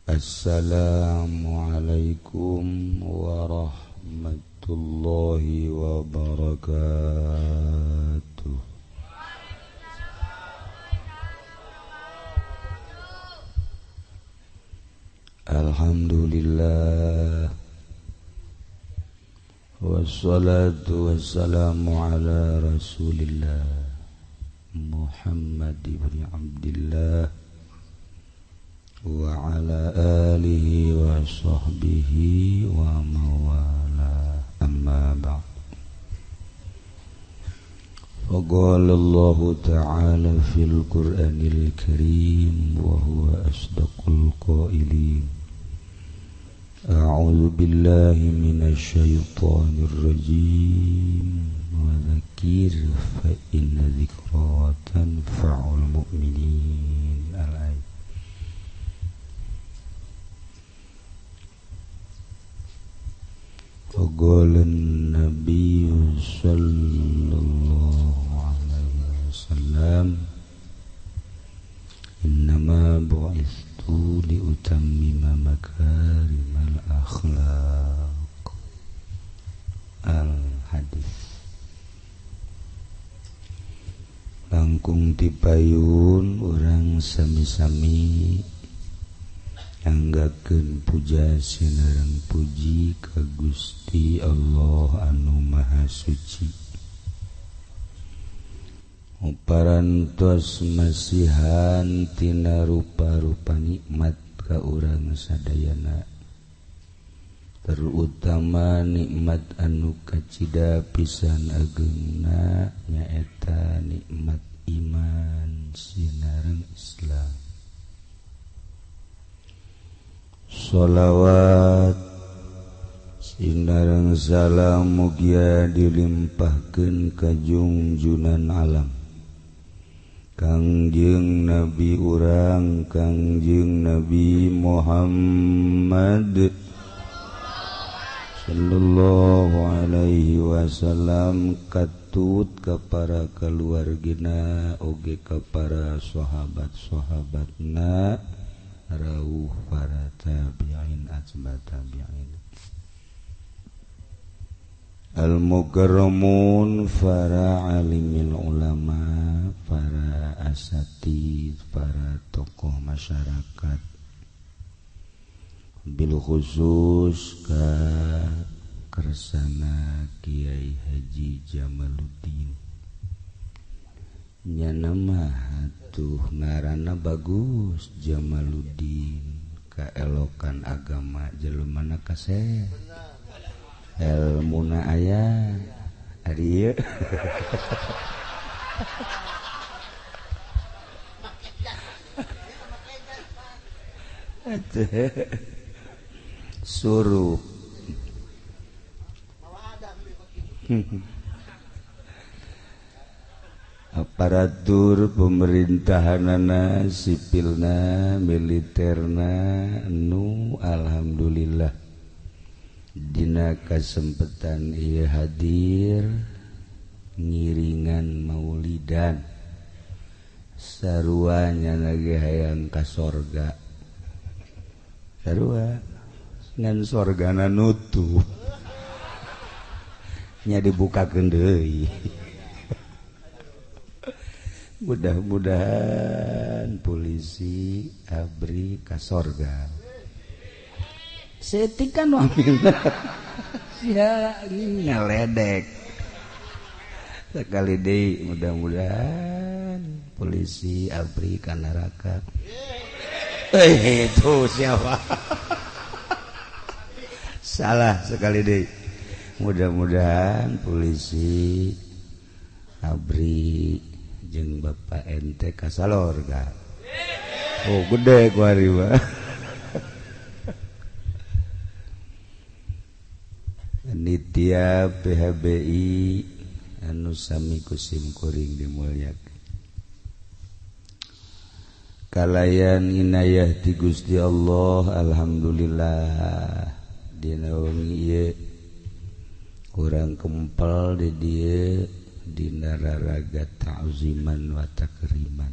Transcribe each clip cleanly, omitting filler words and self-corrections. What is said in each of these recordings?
Assalamualaikum warahmatullahi wabarakatuh. Alhamdulillah, wassalatu wassalamu ala rasulillah Muhammad ibn Abdillah wa ala alihi wa sahbihi wa mawala, amma ba'd. Faqala Allah ta'ala fil Qur'anil Karim wa huwa asdaqul qailin. A'udzu billahi minasy syaithanir rajim. Wa dzakir fa inna dzikra tanfa'ul mu'minin. Al-ayat. Qala an-nabiy sallallahu alaihi wasallam, innama bu'ithtu liutammima makarimal akhlaq. Al-hadis. Langkung tipayun urang sami-sami anggakeun puja sinareng puji ka Gusti Allah anu Maha Suci. Parantos masihan tina rupa-rupa nikmat ka urang sadayana, terutama nikmat anu kacida pisan ageungna nyaeta nikmat iman sinareng Islam. Sholawat sinareng salam mugia dilimpahkeun ka junjunan alam, Kangjeng Nabi urang Kangjeng Nabi Muhammad sallallahu alaihi wasallam, katut ka para kaluargina oge ka para sahabat-sahabatna, rawuh para tabi'in atba tabi'in, al-mukarramun para alimil ulama, para asatid, para tokoh masyarakat, bil khusus ka kersana Kiai Haji Jamaluddin. Nya nama atuh ngaranna bagus Jamaluddin, kaelokan agama jelema kaseh, ilmuna aya ari ieu. Surup aparatur pemerintahanana, sipilna, militerna, nu alhamdulillah dina kasempetan ieu hadir ngiringan maulidan, sarua nyana ge hayang ka sorga, sarua ngan sorgana nutup nya dibukakeun deui. Mudah-mudahan polisi abri ka sorga. Setikan wamin sia ngaledek sekali deui, mudah-mudahan polisi abri ka neraka. Itu siapa? Salah sekali deui. Mudah-mudahan polisi abri jeung Bapak ente ka salorga. Oh gede ku ari mah. Panitia PHBI anu sami kusim kuring dimulyakeun. Kalayan inayah ti Gusti Allah, alhamdulillah dina wengi ieu urang kempel di dieu dina raraga ta'ziman wa takriman.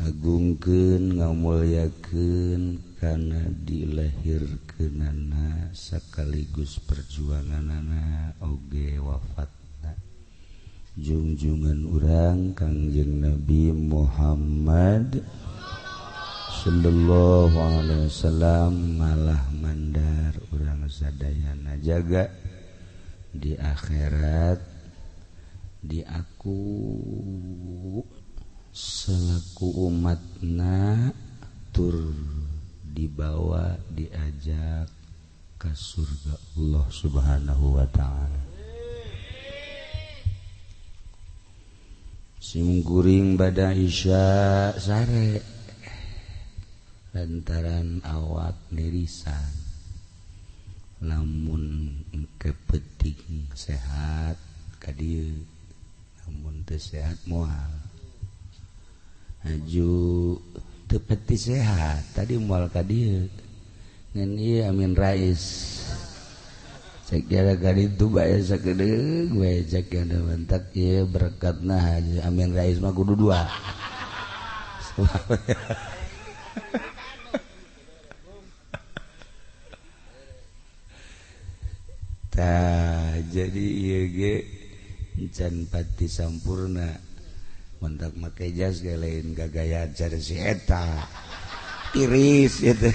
ngagungkeun ngamulyakeun kana dilahirkeunana sakaligus perjuanganana oge wafatna junjungan urang Kangjeng Nabi Muhammad sallallahu alaihi wasallam malah mandar urang sadayana jaga di akhirat di aku selaku umatna tur dibawa diajak ke surga Allah Subhanahu wa taala. Simkuring bada isya sare lantaran awak nirisan lamun kepenting sehat ka dieu lamun teu sehat moal aju tepeti sehat tadi mual ka dieu ngan ieu Amin Rais cek gara kali itu bae sakedeug we cek ada mentak ieu berkatna Haji Amin Rais mah kudu dua tah jadi ieu ge encan pati sampurna mentak make jas ge lain gagayaan cara si eta iris itu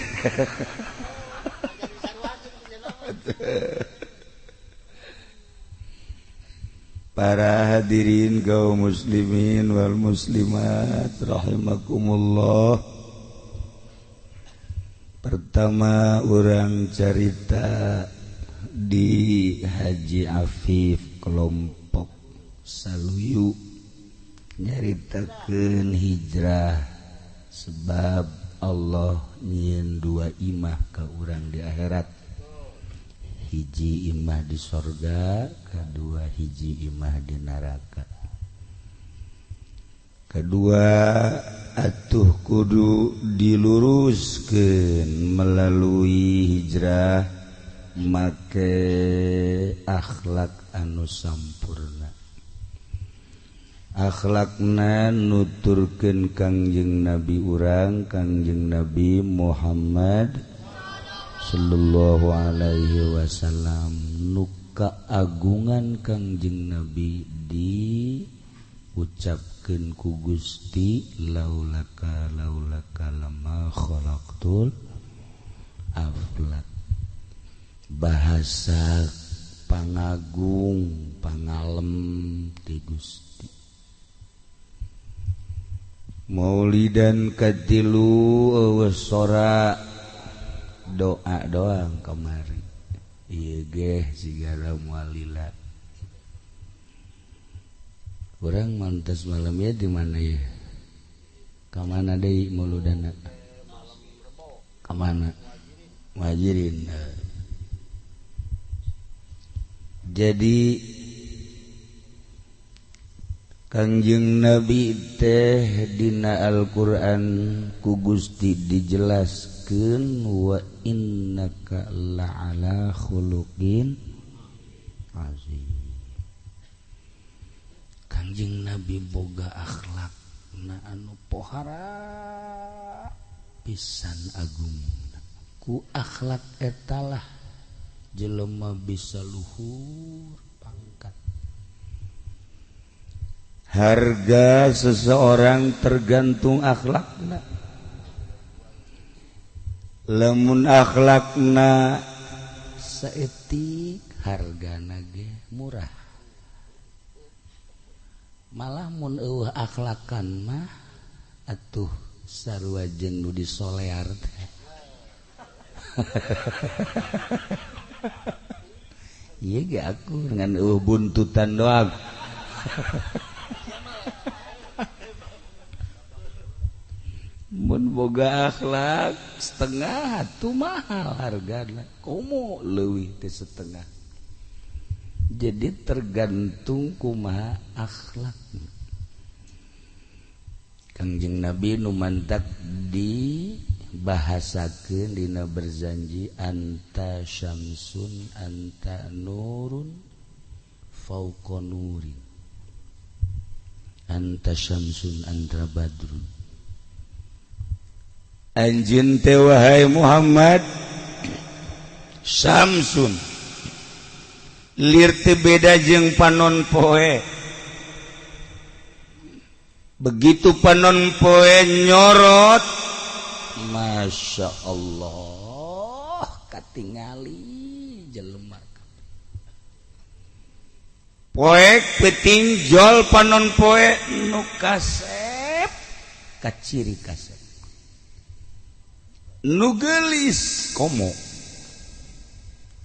para hadirin kaum muslimin wal muslimat rahimakumullah. Pertama urang carita di Haji Afif kelompok Saluyu nyaritakeun hijrah sebab Allah nyieun dua imah ka urang di akhirat hiji imah di sorga kedua hiji imah di neraka kedua atuh kudu diluruskeun melalui hijrah make akhlak anu sampurna akhlakna nuturkeun Kangjeng Nabi urang Kangjeng Nabi Muhammad sallallahu alaihi wasallam nu kaagungan Kangjeng Nabi diucapkeun ku Gusti laulaka lama khalaqtul aflak bahasa pangagung pangalem ti Gusti Maulidan katilu sora doa doang kemari ieu ge sigara mualila urang mantes malam ya di mana ya ka mana deui mauludana ka mana Muhajirin jadi Kangjeng Nabi teh dina Al-Qur'an ku Gusti dijelaskeun wa innaka la'ala khuluqin azim. Kangjeng Nabi boga akhlakna anu pohara pisan agung. Ku akhlak etalah jelema bisa luhur pangkat. Harga seseorang tergantung akhlakna. Lamun akhlakna saeutik hargana ge murah. Malah mun eueuh akhlakan mah atuh sarua jeung nu disolear teh. Ieu ge aku dengan eueuh buntutan doang. Mun boga akhlak setengah atuh mahal hargana komo leuwih teh setengah jadi tergantung kumaha akhlak Kangjeng Nabi nu mantak dibahasakeun dina berjanji anta syamsun anta nurun fauqa nurin anta syamsun anta badrun anjeun teh wahai Muhammad Samsun lir teu beda jeung panon poe. Begitu panon poe nyorot, masya Allah katingali jelema. Poek petinjol panon poe nu kasep kaciri kasep nu geulis komo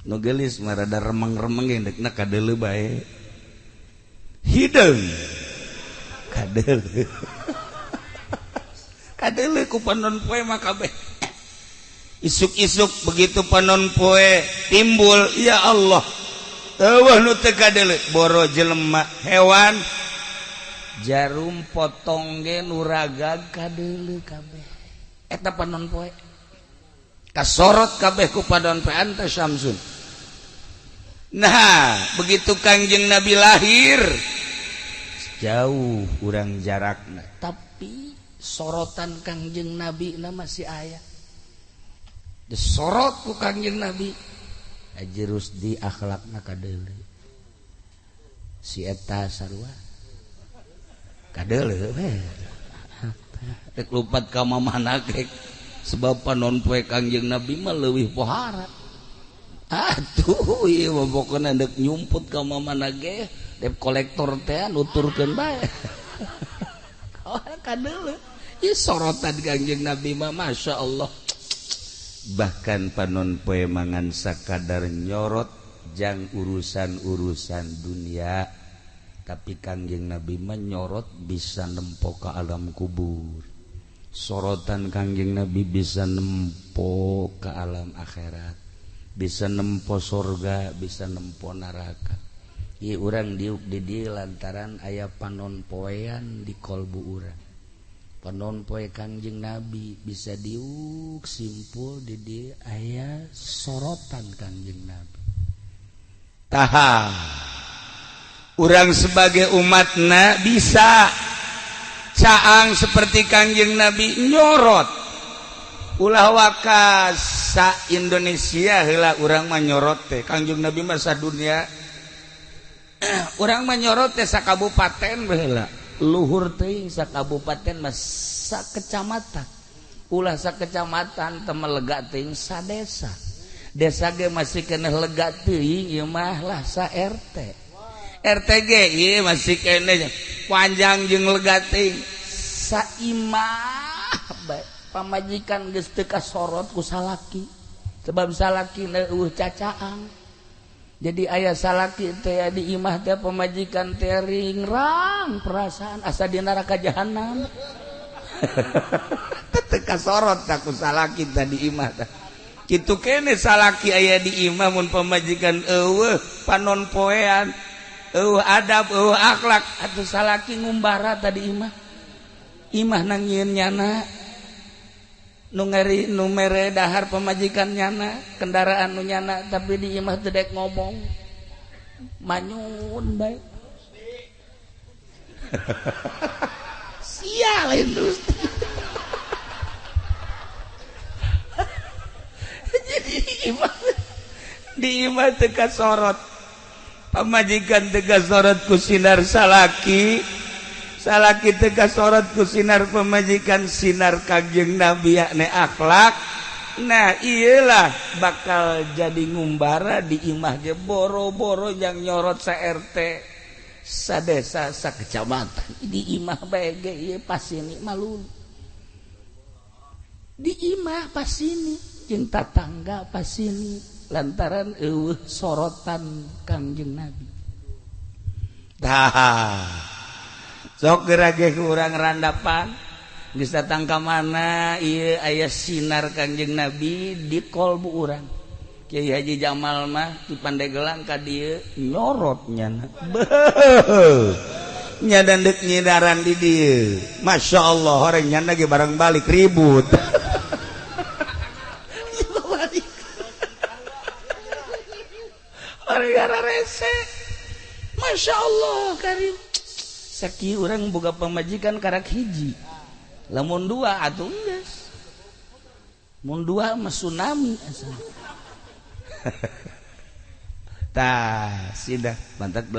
nu geulis marada remeng-remeng gendekna kadeuleu bae hideung kadeuleu kadeuleu ku panon poe mah kabeh isuk-isuk begitu panon poe timbul ya Allah eueuh nu teu kadeuleu boro jelema hewan jarum potong ge nu ragag kadeuleu kabeh eta panon poe kasorot kabeh ku panon poe anta Samsun. Nah begitu Kangjeng Nabi lahir jauh urang jarakna tapi sorotan Kangjeng Nabi na masih aya disorot ku Kangjeng Nabi ajerus di akhlakna kadeuleu si eta sarua kadeuleu rek lupat ka mamana ge sebab panon poe Kangjeng Nabi mah leuwih pohara atuh ieu mah pokona deuk nyumput ka mamana ge dep kolektor teh nuturkeun bae kadeuleu ieu sorotan Kangjeng Nabi mah masya Allah. Bahkan panon poe mangan sakadar nyorot jang urusan-urusan dunia tapi Kangjeng Nabi menyorot bisa nempo ke alam kubur. Sorotan Kangjeng Nabi bisa nempo ke alam akhirat, bisa nempo surga, bisa nempo neraka. Ieu urang diuk di dieu lantaran aya panon poean di kolbu urang. Panon poe Kangjeng Nabi bisa diuk simpul di dieu aya sorotan Kangjeng Nabi. Taha urang sebagai umatna bisa caang seperti Kangjeng Nabi nyorot ulah wakas sa Indonesia heula urang mah nyorot teh Kangjeng Nabi mah sadunya urang mah nyorot teh sakabupaten heula luhur teuing sakabupaten mah sakecamatan ulah sakecamatan teu melega teuing sadesa desa ge masih keneh lega teuing ieu mah lah sa RT RTG ieu masih keneh panjang jeung lega teuing saimah bae pamajikan geus teu kasorot ku salaki sebab salaki eueuh cacaang jadi aya salaki teh di imah teh pamajikan teh ringrang perasaan asa di neraka jahanam teu kasorot tak ku salaki tadi imah teh kitu keneh salaki aya di imah mun pamajikan eueuh panon poean eueuh adab eueuh akhlak atuh salaki ngumbara tadi imah nang nyieun nyana nu ngeri nu mere dahar pamajikan nyana kendaraan nu nyana tapi di imah teu dek ngomong manyun bae sial industri jadi di imah teu kasorot pamajikan teu kasorot ku sinar salaki teu kasorot ku sinar pamajikan sinar Kangjeng Nabi yakni akhlak. Nah iyalah bakal jadi ngumbara di imah ge boro-boro yang nyorot sa RT sa desa sa kecamatan di imah bae ge ieu pasini malulu di imah pasini jeung tatangga pasini lantaran eueuh sorotan Kangjeng Nabi. Tah sok gerage urang randapan geus datang ka mana ieu aya sinar Kangjeng Nabi di kolbu urang. Kiai Haji Jamal mah di Pandeglang ka dieu nyorot nyana. Beuh. Nya deuk nyidaran di dieu. Masyaallah horeng nyana ge bareng balik ribut. Gara-gara rese. Masyaallah karim. Sakieu urang boga pamajikan karak hiji lamun dua atuh geus mun dua mah tsunami tah sidah mantap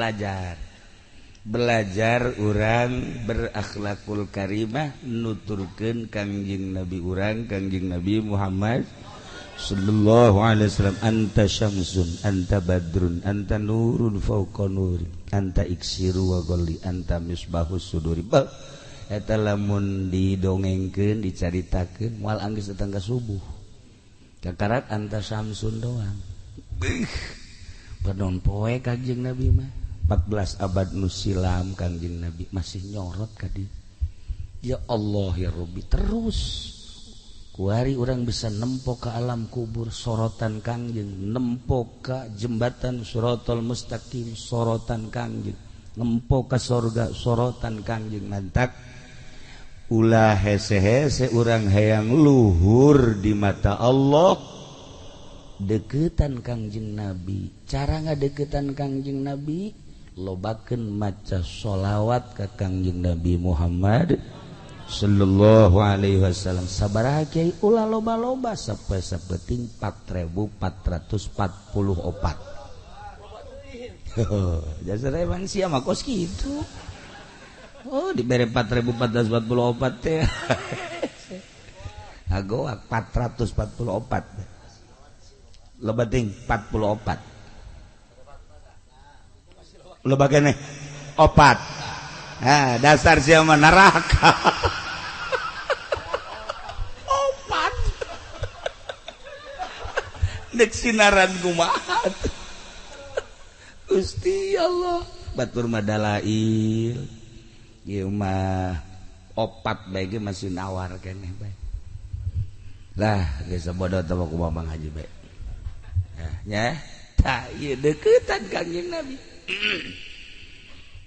belajar urang berakhlakul karimah nuturkeun Kangjeng Nabi urang Kangjeng Nabi Muhammad sallallahu alaihi wasallam anta syamsun anta badrun anta nurun fauqa nuri anta iksiru wa ghalli anta misbahus suduri eta lamun didongengkeun dicaritakeun moal anggeus datang ka subuh kakarak anta syamsun doang padon poe Kangjeng Nabi mah 14 abad nu silam Kangjeng Nabi masih nyorot ka dieu ya Allah ya Rabbi terus kuari urang bisa nempo ka alam kubur sorotan Kangjeng nempo ka jembatan Shiratal Mustaqim sorotan Kangjeng nempo ka sorga sorotan Kangjeng mantak ulah hese-hese urang hayang luhur di mata Allah deketan Kangjeng Nabi cara ngadeketan Kangjeng Nabi lobakeun maca sholawat ka Kangjeng Nabi Muhammad sallallahu alaihi wasallam sabaraha kiai ulah loba-loba sapeting 4444 jasar emang sia mah kos kitu dibere 4444 teh ngagoak 444 loba ting 44 lo bagene opat dasar siapa neraka opat nek sinaran kumaha Gusti Allah batur madalail ieu mah opat bae ge masih nawar keneh bae lah geus bodoh teh ku Bang Haji bae nya tah ieu deukeutan Kangjeng Nabi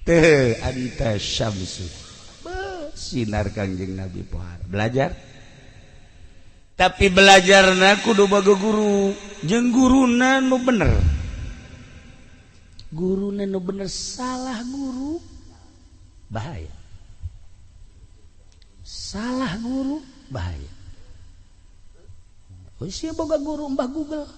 teh anta syamsu sinar Kangjeng Nabi pohar belajar tapi belajarna kudu boga guru jeung guruna nu bener salah guru bahaya salah guru bahaya sia boga guru Mbah Google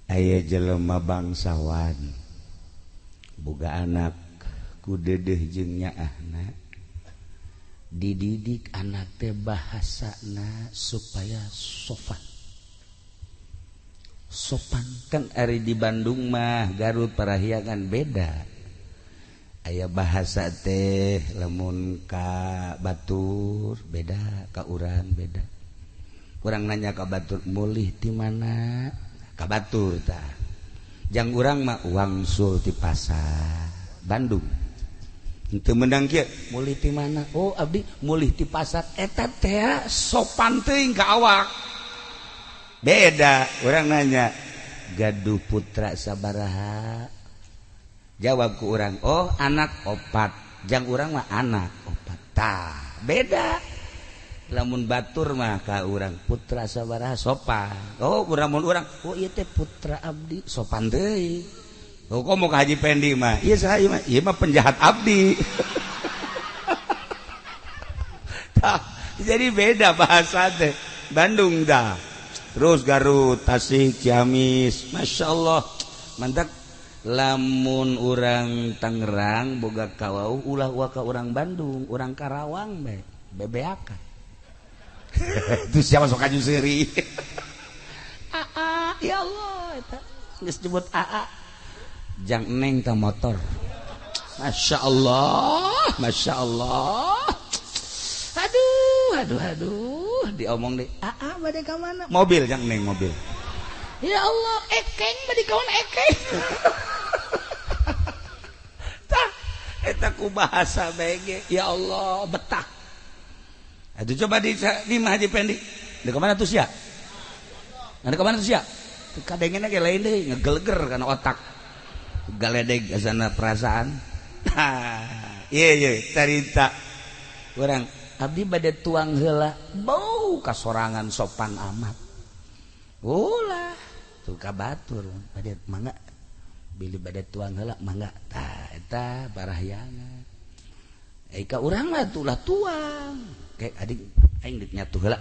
aya jelema bangsawan boga anak ku dedeh jeung nyaahna dididik anak teh bahasana supaya sopan kan ari di Bandung mah Garut Parahyangan beda aya bahasa teh lamun ka batur beda ka urang beda urang nanya ka batur mulih ti mana kabatur tah jang urang mah wangsul ti pasar Bandung henteu meundang kieu mulih ti mana oh abdi mulih ti pasar eta teh sopan teuing ka awak beda urang nanya gaduh putra sabaraha jawab ku urang oh anak 4 jang urang mah anak 4 tah beda lamun batur mah ka urang putra sabaraha sopan oh urang oh ieu teh putra abdi sopan deui oh komo ka Haji Pendi mah ieu saha ieu mah penjahat abdi tah jadi beda bahasa teh Bandung dah terus Garut Tasik Ciamis masyaallah mantap lamun urang Tangerang boga kawau ulah ka urang Bandung urang Karawang bae bebeakan itu siapa sok kaju seuri AA ya Allah eta geus disebut AA jang neng teh motor Masya Allah aduh diomong deh AA bade ka mana mobil jang neng mobil ya Allah ekeng bade ka mana ekeng tah eta ku bahasa bae ge ya Allah betah aduh coba di mah Haji Pendi di kemana tuh sia ada kemana tuh sia kadengena ge lain deui ngegeleger kana otak galedeg asana perasaan iya cerita urang abdi bade tuang heula bau kasorangan sopan amat ulah tuh ka batur bade mangga bilih bade tuang heula mangga tah eta parahyangan ka urang mah tulah tuang kayak adik aing dik nyatu heula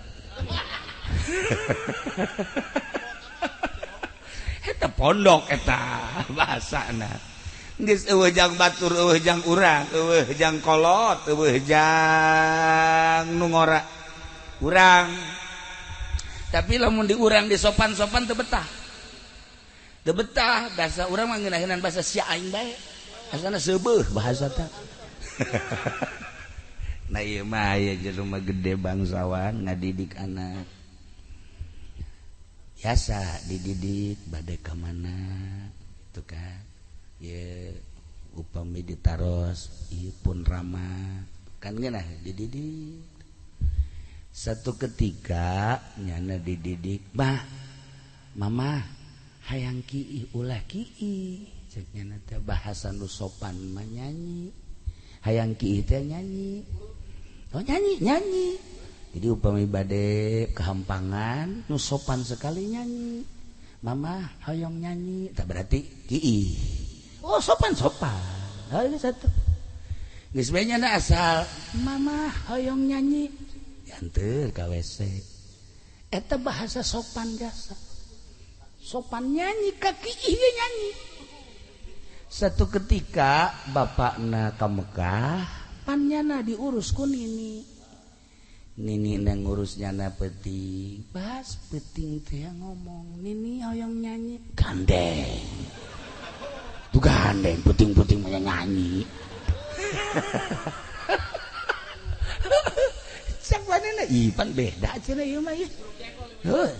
eta pondok eta bahasana geus eueuh jang batur eueuh jang urang eueuh jang kolot eueuh jang nu ngora urang tapi lamun di urang di sopan-sopan teu betah bahasa urang mah ngeunaheun bahasa sia aing bae asana seubeuh bahasa teh nah ieu mah aya jelema gede bangsawan ngadidik anak biasa dididik bade ka mana itu kan ya upami ditaros ieu pun ramah kan geunah dididik satu ketika nyana dididik mama hayang kieu ulah kieu ceuk nyana teh bahasa nu sopan mah nyanyi hayang kieu teh nyanyi oh nyanyi jadi upami bade kehampangan nu sopan sekali nyanyi mama hayang nyanyi tak berarti kieu oh sopan itu satu geus bae nyana asal mama hayang nyanyi yanteur ka WC eta bahasa sopan jasa sopan nyanyi kaki ieu nyanyi satu ketika bapakna ka Mekah pan nyana diurus ku nini nang ngurus nyana peuting pas peuting teh ngomong nini hoyong nyanyi gandeng tuh gandeng peuting-peuting mah nyanyi sak manehna pan beda cenah ieu mah ieu heuh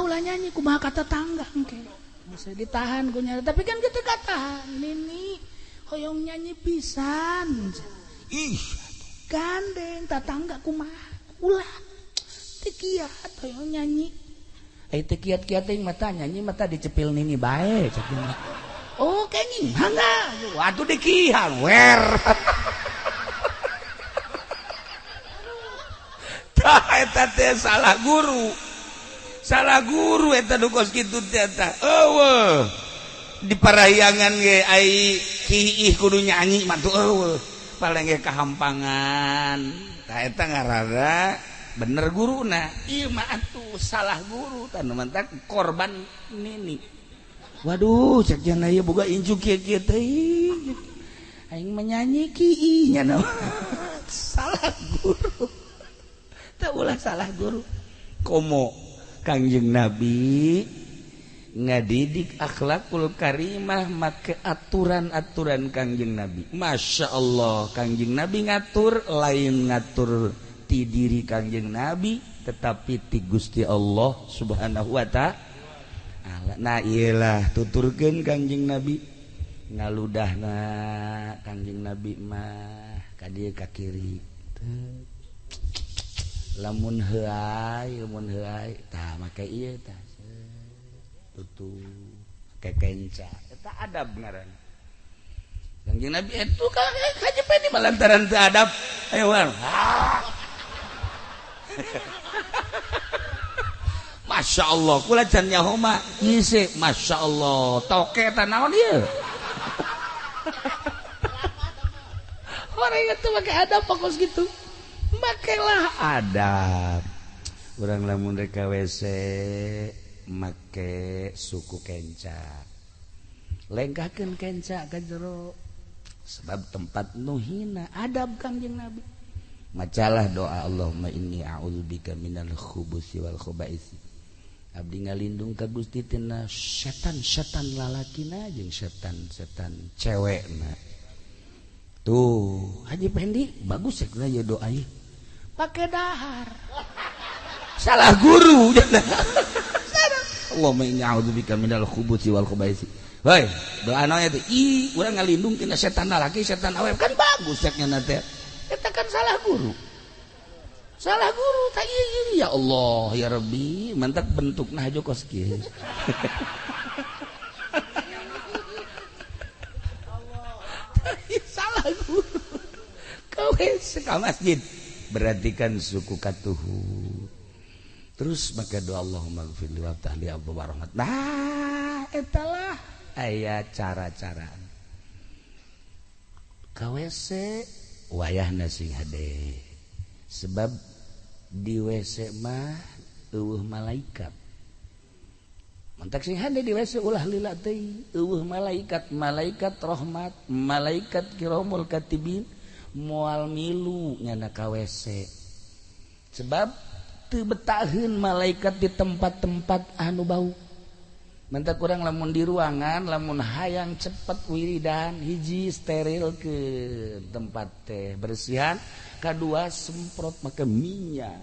ulah nyanyi kumaha ka tetangga engke bisa ditahan ku nyana tapi kan kitu katahan nini hoyong nyanyi pisan ih gandeng tetangga kumaha ulah teu kiat hoyong nyanyi teu kiat-kiat teh mata nyanyi mata dicepil nini bae cek oh kenging mangga waduh dikihan wer tah eta teh salah guru eta nu kos kitu teh tah eueuh di parahyangan ge ai kiih kudu nyanyi mah tuh eueuh paling ge kahampangan tah eta ngaranna bener guruna ieu mah atuh salah guru tah nu mantak korban nini waduh cek jana ieu boga inju kieu teh aing menyanyi kiih nya salah guru tah ulah salah guru komo Kangjeng Nabi ngadidik akhlakul karimah make aturan-aturan Kangjeng Nabi Masya Allah Kangjeng Nabi ngatur lain ngatur ti diri Kangjeng Nabi tetapi ti Gusti Allah subhanahu wa ta'ala nah iyalah tuturkeun Kangjeng Nabi ngaludahna Kangjeng Nabi mah ka dieu ka kiri lamun heuai tah make ieu tah tutu make kenca eta adab ngaranna Kangjeng Nabi itu kajepen di malantaran teu adab ayo wan Masya Allah kula can nyaho mah ngise Masya Allah toke eta naon ieu orang itu make adab fokus gitu makelah adab urang lamun rek ka WC make suku kenca lengkahkeun kenca ka jero sebab tempat nu hina adab Kangjeng Nabi macalah doa Allahumma inni a'udzubika minal khubuthi wal khaba'is abdi ngalindung ka Gusti tina setan-setan lalakina jeung setan-setan cewekna tuh Haji Pendi bagus ya kena ya doa ieu pakai dahar salah guru Allahumma inni a'udzubika minal khubuthi wal khaba'is heuy doa naon teh urang ngalindung tina setan lalaki setan awewe kan bagus nya teh eta kan salah guru tak iya ya Allah ya Rabbi mantap bentukna hajo kos kieu salah guru kawes ka masjid berarti kan suku katuhu terus maka doa Allahumma ghfirli wa tahli abba warahmat nah etalah aya cara-cara KWC wayahna sing hade sebab di WC mah eueuh malaikat mantak sing hade di WC ulah lila teh eueuh malaikat rahmat malaikat kiramul katibin moal milu nyana KWC sebab teu betaheun malaikat di tempat-tempat anu bau mantak kurang lamun di ruangan lamun hayang cepet wiridan hiji steril ke tempat teh bersihan kadua semprot make minyak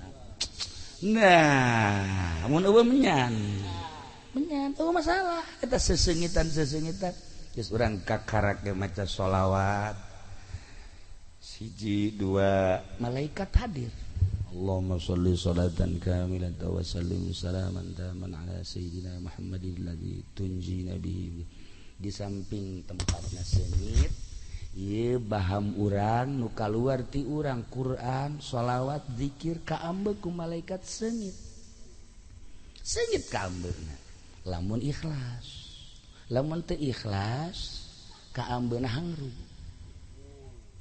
nah mun eueuh menyan eueuh masalah eta sesengitan geus urang kakarak ge maca sholawat siji dua malaikat hadir Allahumma sholli sholatan kamilatan wa sallim salaman taman ala sayyidina Muhammadin alladzi tunjina bihi di samping tempatna seungit ieu baham urang nu kaluar ti urang Quran sholawat zikir kaambeuk ku malaikat seungit kaambeuna lamun ikhlas lamun teu ikhlas kaambeuna hangru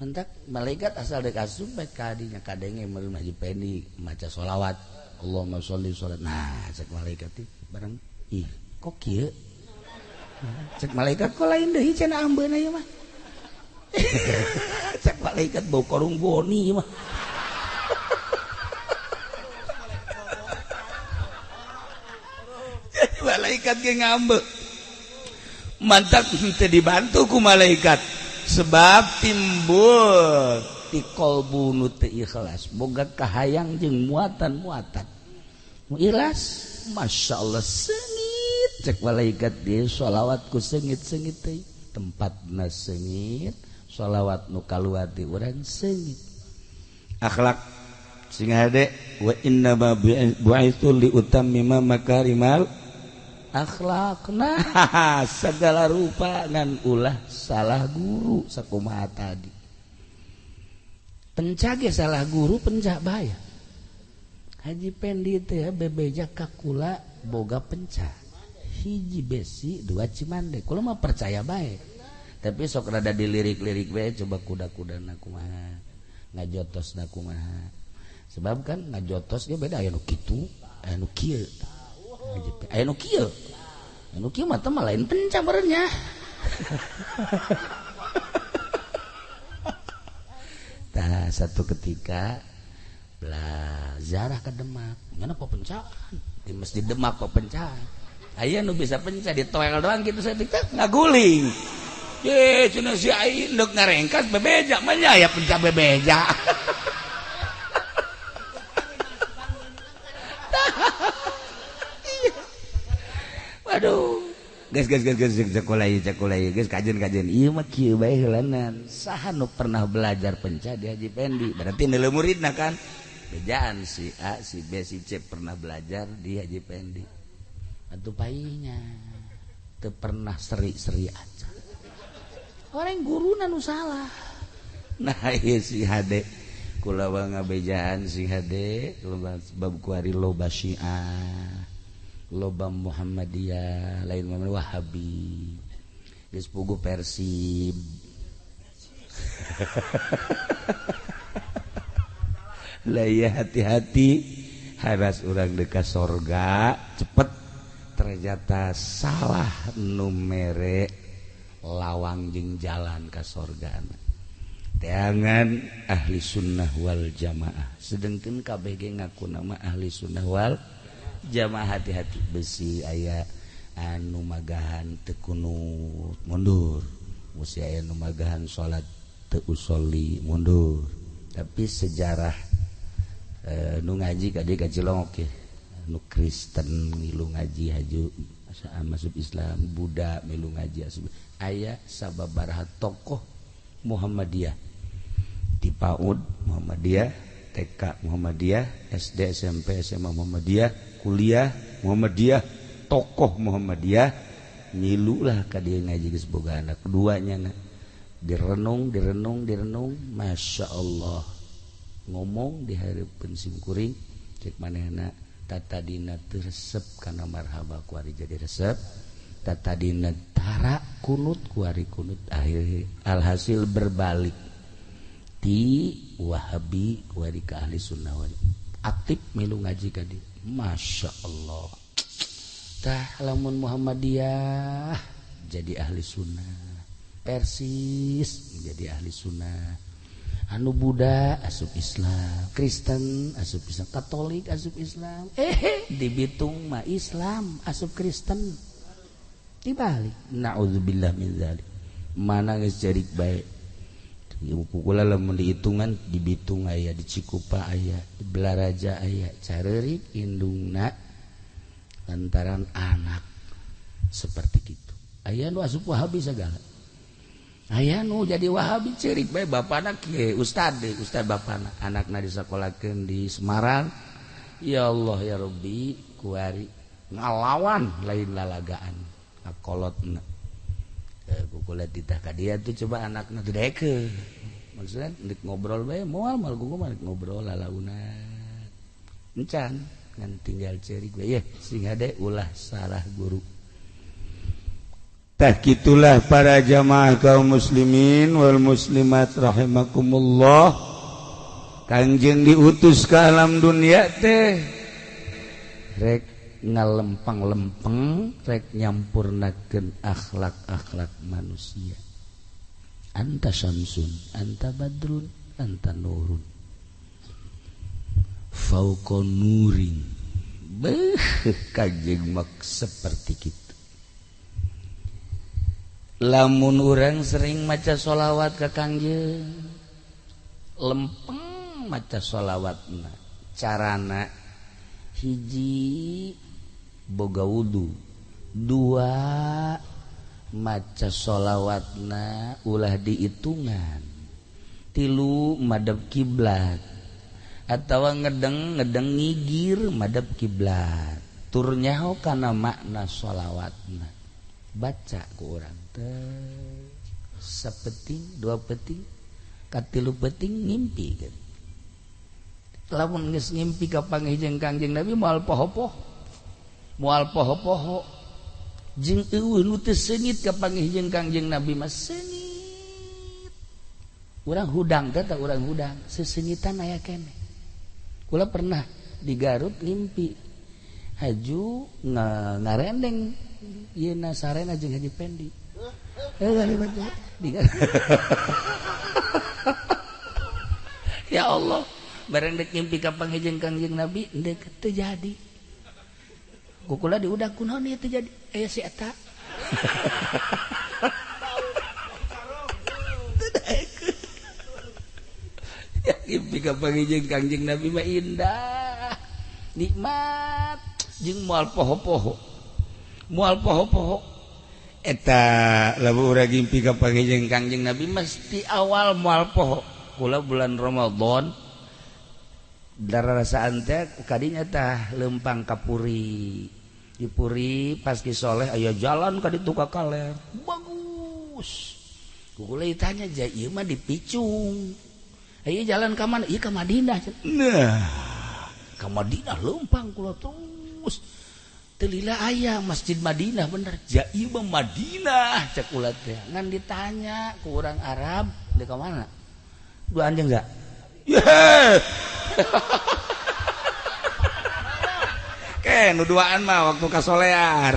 mentak malaikat asal dek asup baik kadinya kadenge meureun Haji Pendi maca sholawat Allahumma sholli sholat nah cek malaikat teh bareng ih kok kieu cek malaikat kok lain deui cenah ambeuna ieu mah cek malaikat bau karung boni mah malaikat ge ngambe mantak teu dibantu ku malaikat sebab timbul ti qalbu nu teu ikhlas boga kahayang jeung muatan-muatan mu ikhlas masyaallah seungit cek malaikat dia sholawat ku seungit-seungit teh tempatna seungit sholawat nu kaluar ti urang seungit akhlak sing hade wa inna ma bu'itsu li utammima makarimal akhlak nah segala rupa ngan ulah salah guru sakumaha tadi pencah ge salah guru pencah bahaya Haji Pendi teh bebeja ka kula boga pencah hiji besi dua cimande kula mah percaya bae tapi sok rada dilirik-lirik bae coba kuda-kudana kumaha ngajotosna kumaha sebab kan ngajotos ge beda aya nu kitu aya nu kieu aya nu kieu mah teh lain pencah beurnya tah satu ketika ziarah ke Demak ngana po pencahan di masjid Demak po pencahan aya nu bisa pencah di toel doang gitu saya pikir ngaguling ye cenah si ai neuk ngarengkas bebeja mah aya pencah bebeja aduh guys cakulai guys kajen ieu mah kieu bae heulanan saha nu pernah belajar pencah di Haji Pendi berarti neuleuh muridna kan bejaan si A si B si C pernah belajar di Haji Pendi atuh painya teu pernah seri-seri aja orang guruna nu salah nah ieu si Hade kula ngabejaan si Hade sebab ku ari loba Syiah loba Muhammadiyah lain mah Wahabi geus puguh Persib lah ya hati-hati haras urang dekat sorga cepet ternyata salah numere lawang jeung jalan ka sorgana teangan ahli sunnah wal jamaah sedengkeun kabeh ge ngaku nama ahli sunnah wal jamaah hati-hati besi aya anu magahan teu kunut mundur musti aya nu magahan salat teu usolli mundur tapi sejarah nu ngaji ka dieu kacilong oke nu Kristen milu ngaji haju masuk Islam Buddha milu ngaji aya sababaraha tokoh Muhammadiyah di PAUD Muhammadiyah TK Muhammadiyah SD SMP SMA Muhammadiyah kuliah Muhammadiyah tokoh Muhammadiyah milulah ka dieu ngaji geus boga anak keduanya direnung Masya Allah ngomong di hareupeun simkuring cek manehna tata dina teu resep kana marhaba ku ari jadi resep tadi negara kunut kuari kunut akhir alhasil berbalik di Wahabi kuari ke ahli sunnah wal aktif milu ngaji kadi masya Allah tah lamun Muhammadiyah jadi ahli sunnah persis menjadi ahli sunnah anu Buddha asup Islam Kristen asup Islam Katolik asup Islam di Bitung mah Islam asup Kristen dibalik naudzubillah min dzalik mana geus jadi baik pukula lamun dihitungan di Bitung aya di Cikupa aya di Belaraja aya careurik indungna lantaran anak seperti kitu aya nu asup Wahabi sagala aya nu jadi Wahabi ceurik bae bapana kieu ustad bapana anakna disakolahkeun di Semarang ya Allah ya Rabbi kuari ngalawan lain lalagaan kolotna kukula titah ka dia tuh coba anakna teu deke maksudna dik ngobrol bae moal mal kuku mah ngobrol lalauna encan ngan tinggal ceurik bae yeuh sing hade ulah sarah guru tah kitulah para jamaah kaum muslimin wal muslimat rahimakumullah kangjeng diutus ka alam dunia teh rek ngalempang-lempeng rek nyampurnakeun akhlak-akhlak manusia anta syamsun anta badrun anta nurun fauqa nurin kanjeng mak seperti kitu lamun urang sering maca sholawat ka kangjeng lempeng maca sholawatna carana hiji boga wudu dua maca sholawatna ulah dihitungan tilu madep kiblat atawa ngedeng ngigir madep kiblat tur nyaho kana makna sholawatna baca ku urang teh sapeting dua peting katilu peting ngimpi kan lamun geus ngimpi ka panghijeng Kangjeng Nabi moal poho-poho jeung eueuh nu teu seungit ka panghijeng Kangjeng Nabi mah seungit urang hudang teh urang hudang seseungitan aya keneh kula pernah di Garut ngimpi haju ngarendeng ieu na sarena jeung Haji Pendi ya Allah bareng dek ngimpi ka panghijeng Kangjeng Nabi endek teu jadi kukula diudag kunaon ieu teu jadi aya si eta ya ngimpi ka panghijeng Kangjeng Nabi mah indah nikmat jeung moal poho-poho eta lamun urang ngimpi ka panghijeng Kangjeng Nabi mesti awal moal poho kula bulan Ramadan darasaan teh kadinya tah lempang ka Puri di Puri pas ki soleh aya jalan ka ditu ka kaler bagus kukula ditanya ja ieu mah di Picung aya jalan ka mana ieu ka Madinah nah ka Madinah lempang kula terus teu lila aya Masjid Madinah bener ja ieu mah Madinah cek kula teh ngan ditanya ku urang Arab di ka mana dua anjeun enggak nu duaan mah waktu kasolear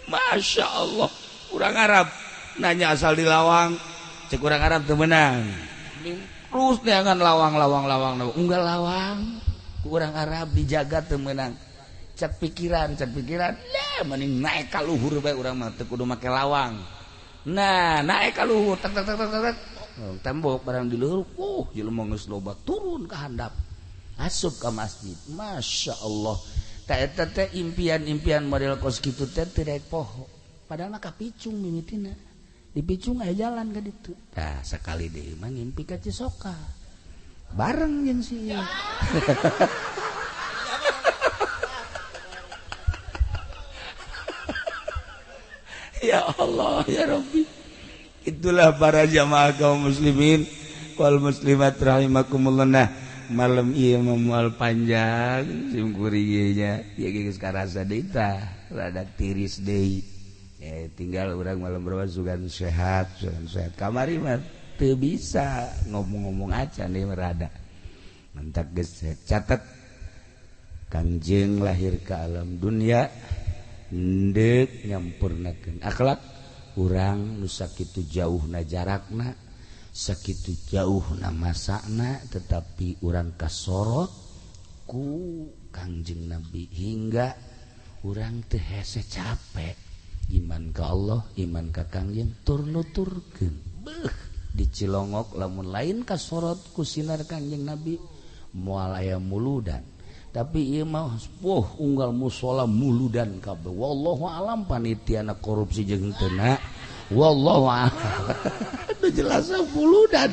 Masya Allah urang Arab nanya asal di lawang cek urang Arab teu meunang terus neangan lawang unggal lawang ku urang Arab dijaga teu meunang cek pikiran ya mending naik ka luhur bae urang mah teu kudu make lawang nah naik ka luhur tek tembok barang di luhur jelema geus loba turun ka handap asup ka masjid Masya Allah ta eta teh impian model kos kitu teh teu daek poho padahal mah ka Picung mimitina di Picung aya jalan ka ditu tah sakali deui mah ngimpi ka Cisoka bareng jeung si ya Allah ya Rabbi itulah para jamaah kaum muslimin wal muslimat rahimakumullah. Nah malam iya memual panjang simkurinya ya geus karasa deita rada tiris deui tinggal urang malam berapa sugan sehat kamari mah teu bisa ngomong-ngomong acan deui rada mentak geus catet Kangjeng lahir ke alam dunia ndek nyampurnakeun akhlak urang nu sakitu jauhna jarakna sakitu jauhna masakna tetapi urang kasorot ku Kangjeng Nabi hingga urang teu hese capek iman ka Allah iman ka Kangjeng tur nuturkeun beuh di Cilongok lamun lain kasorot ku sinar Kangjeng Nabi moal aya muludan tapi ieu mah unggal musola muludan kabeh wallahu alam panitiana korupsi jeung teu na wallahu a'lam. Itu jelas muludan.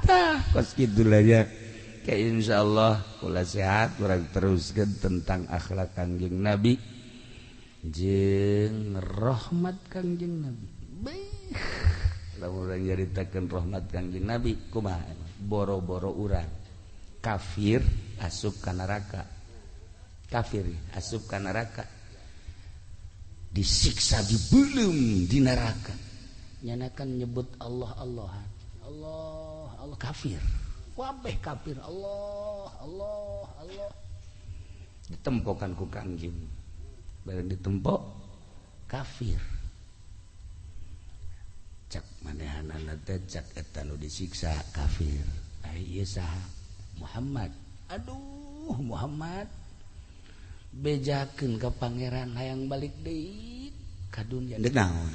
Tah, kos kitu lah ya. Kayak insyaallah kula sehat urang teruskeun tentang akhlak Kangjeng Nabi jeung rahmat Kangjeng Nabi. Baik. Lamun urang nyaritakeun rahmat Kangjeng Nabi kumaha? Boro-boro urang kafir asup ka neraka. Kafir asup ka neraka. Disiksa dibelum di neraka nyanakan nyebut Allah Allahan Allah kafir wabeh kafir Allah ditempokan ku Kangjeng bareng ditempok kafir cak manehanana teh cak eta nu disiksa kafir ieu saha Muhammad aduh Muhammad bejakeun ka pangeran hayang balik deui ka dunya deuk naon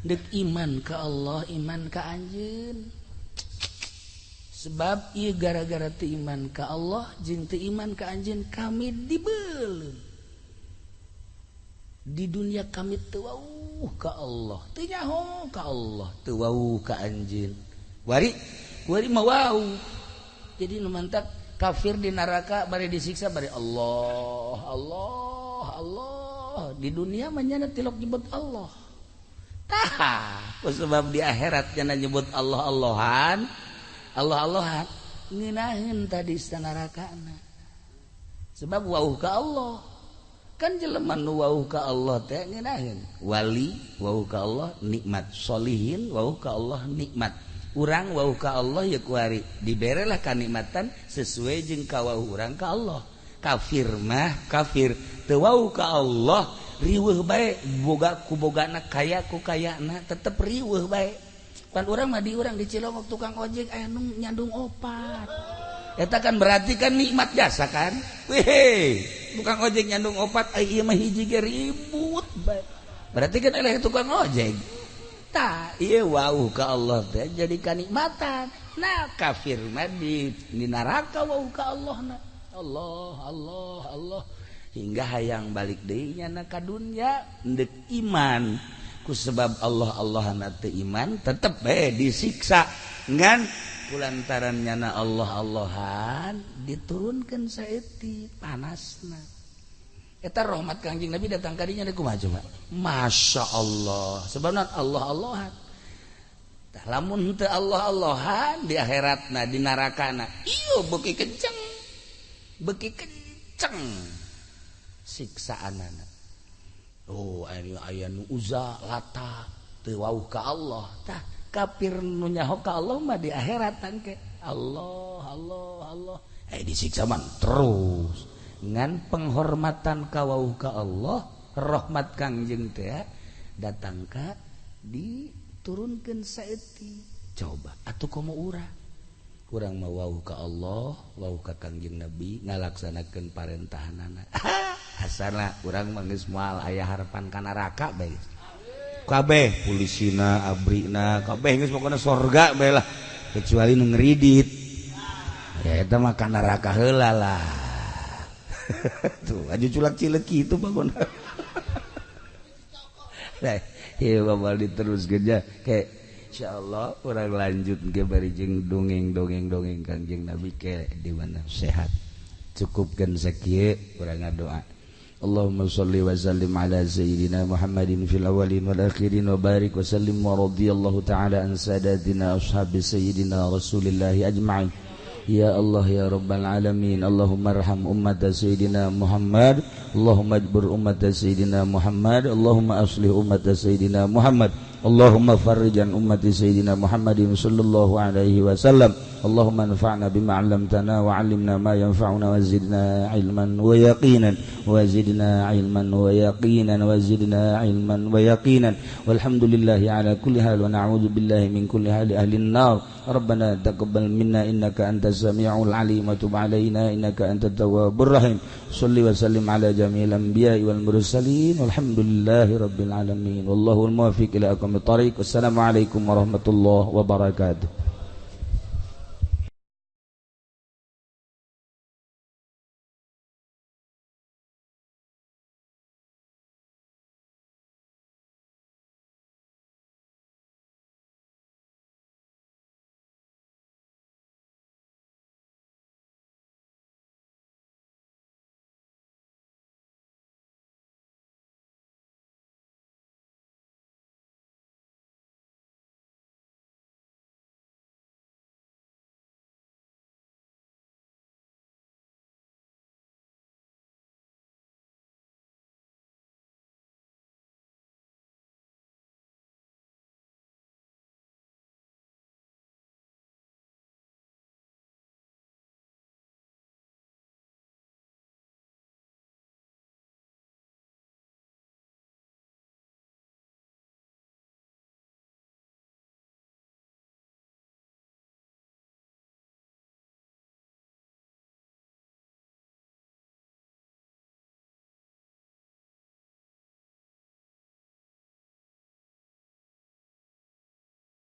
deuk iman ka Allah iman ka anjeun sebab ieu gara-gara teu iman ka Allah jeung teu iman ka anjeun kami dibeuleum di dunia kami teu wauh ka Allah teu nyaho ka Allah teu wauh ka anjeun wari mah wauh jadi nu mantap kafir di neraka bari disiksa bari Allah di dunia mah nya tilok nyebut Allah tah sebab di akhirat nya nyebut Allahan ngeunaheun tadi sa nerakana sebab wauh ka Allah kan jelema nu wauh ka Allah teh ngeunaheun wali wauh ka Allah nikmat sholihin wauh ka Allah nikmat urang wauh ka Allah ya kuari diberelah kanikmatan sesuai jeung ka wauh urang ka Allah kafir mah kafir teu wauh ka Allah riweuh bae boga ku bogana kaya ku kayana tetep riweuh bae pan urang mah di urang di Cilongok tukang ojek aya nu nyandung opat eta kan berarti kan nikmat jasa kan weh tukang ojek nyandung opat ieu mah hiji ge ribut bae berarti kan eleh tukang ojek tah ieu wauh ka Allah teh jadi kanikmatan nah kafir mah di neraka wauh ka Allahna Allah hingga hayang balik deui nya ka dunya endek iman ku sebab Allahna teu iman tetep bae disiksa ngan kulantaran nyana Allahan diturunkeun saeutik panasna eta rahmat Kangjeng Nabi datang ka dinya kumaha coba masya Allah sebabna Allahan tah lamun teu Allahan di akhiratna di narakana ieu beuki kenceng siksaanana oh aya nu uza lata teu wauh ka Allah tah kafir nu nyaho ka Allah mah di akhiratan ke Allah disiksa man terus ngan penghormatan ka wauh ka Allah rahmat Kangjeng teh datang ka diturunkeun saeutik coba atuh komo urang mah wauh ka Allah wauh ka Kangjeng Nabi ngalaksanakeun parentahanana asana urang mah geus moal aya harapan ka neraka bae kabeh pulisina abrina kabeh geus pokona sorga bae lah kecuali nu ngridit ya eta mah ka neraka heula lah tuh aju culak cileuk kitu bagona nah ieu bakal diteruskeun ya ke insyaallah urang lanjut ke bari jeung dongeng Kangjeng Nabi ke di mana sehat cukupkeun sakieu urang ngadoa Allahumma shalli wa sallim ala sayyidina Muhammadin fil awwalin wal akhirin wa barik wa sallim wa radhiyallahu ta'ala an sadatina ashabi sayyidina Rasulillah ajma'in ya Allah ya rabbal alamin. Allahumma arham ummat sayyidina Muhammad, Allahumma ajbur ummat sayyidina Muhammad, Allahumma aslih ummat sayyidina Muhammad, Allahumma farrijan ummati sayyidina Muhammadin sallallahu alaihi wasallam. Allahumma anfa'na bima 'allamtana wa 'allimna ma yanfa'una wa zidna ilman wa yaqinan wa zidna ilman wa yaqinan wa zidna ilman wa yaqinan. Walhamdulillahi ala kulli hal wa na'udzu billahi min kulli hali ahli an-nar. Rabbana taqabbal minna innaka antas samiul alim wa tub 'alaina innaka antat tawwabur rahim. Shalli wa sallim ala jami'il anbiya'i wal mursalin walhamdulillahi rabbil alamin. Wallahul muwaffiq ila aqwamit thariq. Wassalamu alaikum warahmatullahi wabarakatuh.